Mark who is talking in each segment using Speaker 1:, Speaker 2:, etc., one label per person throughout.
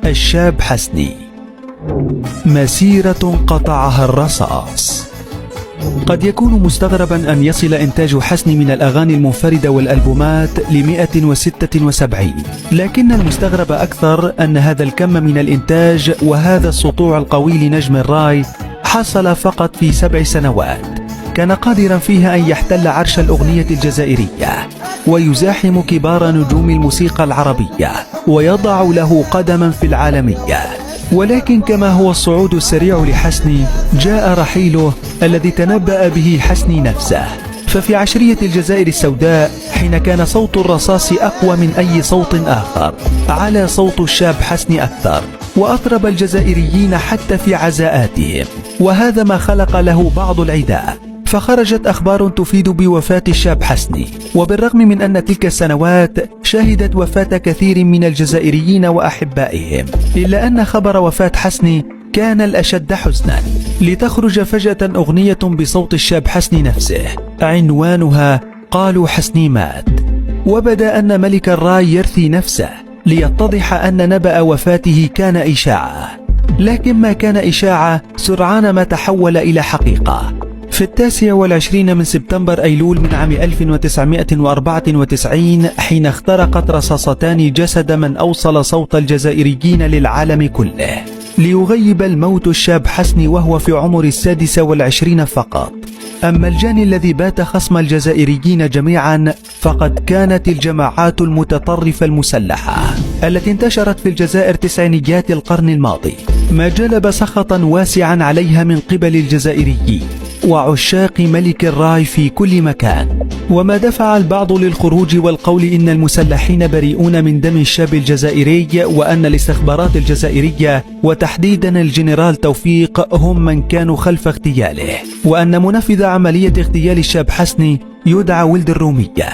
Speaker 1: الشاب حسني. مسيرة قطعها الرصاص. قد يكون مستغربا أن يصل إنتاج حسني من الأغاني المنفردة والألبومات ل176، لكن المستغرب أكثر أن هذا الكم من الإنتاج وهذا السطوع القوي لنجم الراي حصل فقط في 7 سنوات. كان قادرا فيها أن يحتل عرش الأغنية الجزائرية ويزاحم كبار نجوم الموسيقى العربية ويضع له قدما في العالمية. ولكن كما هو الصعود السريع لحسني، جاء رحيله الذي تنبأ به حسني نفسه. ففي عشرية الجزائر السوداء، حين كان صوت الرصاص أقوى من أي صوت آخر، على صوت الشاب حسني أكثر وأطرب الجزائريين حتى في عزاءاتهم، وهذا ما خلق له بعض العداء. فخرجت أخبار تفيد بوفاة الشاب حسني، وبالرغم من أن تلك السنوات شهدت وفاة كثير من الجزائريين وأحبائهم، إلا أن خبر وفاة حسني كان الأشد حزنا، لتخرج فجأة أغنية بصوت الشاب حسني نفسه عنوانها قالوا حسني مات. وبدا أن ملك الراي يرثي نفسه ليتضح أن نبأ وفاته كان إشاعة، لكن ما كان إشاعة سرعان ما تحول إلى حقيقة. في 29 من سبتمبر أيلول من عام 1994، حين اخترقت رصاصتان جسد من أوصل صوت الجزائريين للعالم كله، ليغيب الموت الشاب حسني وهو في عمر 26 فقط. أما الجاني الذي بات خصم الجزائريين جميعا فقد كانت الجماعات المتطرفة المسلحة التي انتشرت في الجزائر تسعينيات القرن الماضي، ما جلب سخطا واسعا عليها من قبل الجزائريين وعشاق ملك الراي في كل مكان، وما دفع البعض للخروج والقول إن المسلحين بريئون من دم الشاب الجزائري، وأن الاستخبارات الجزائرية وتحديدا الجنرال توفيق هم من كانوا خلف اغتياله، وأن منفذ عملية اغتيال الشاب حسني يدعى ولد الرومية.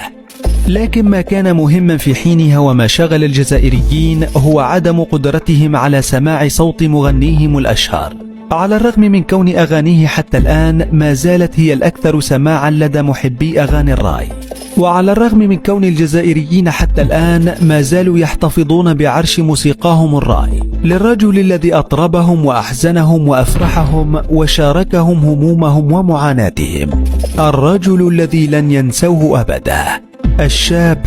Speaker 1: لكن ما كان مهما في حينها وما شغل الجزائريين هو عدم قدرتهم على سماع صوت مغنيهم الأشهر، على الرغم من كون أغانيه حتى الآن ما زالت هي الأكثر سماعا لدى محبي أغاني الراي، وعلى الرغم من كون الجزائريين حتى الآن ما زالوا يحتفظون بعرش موسيقاهم الراي، للرجل الذي أطربهم وأحزنهم وأفرحهم وشاركهم همومهم ومعاناتهم، الرجل الذي لن ينسوه أبدا، الشاب.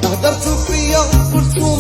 Speaker 2: هدرتوا فيا قلتوا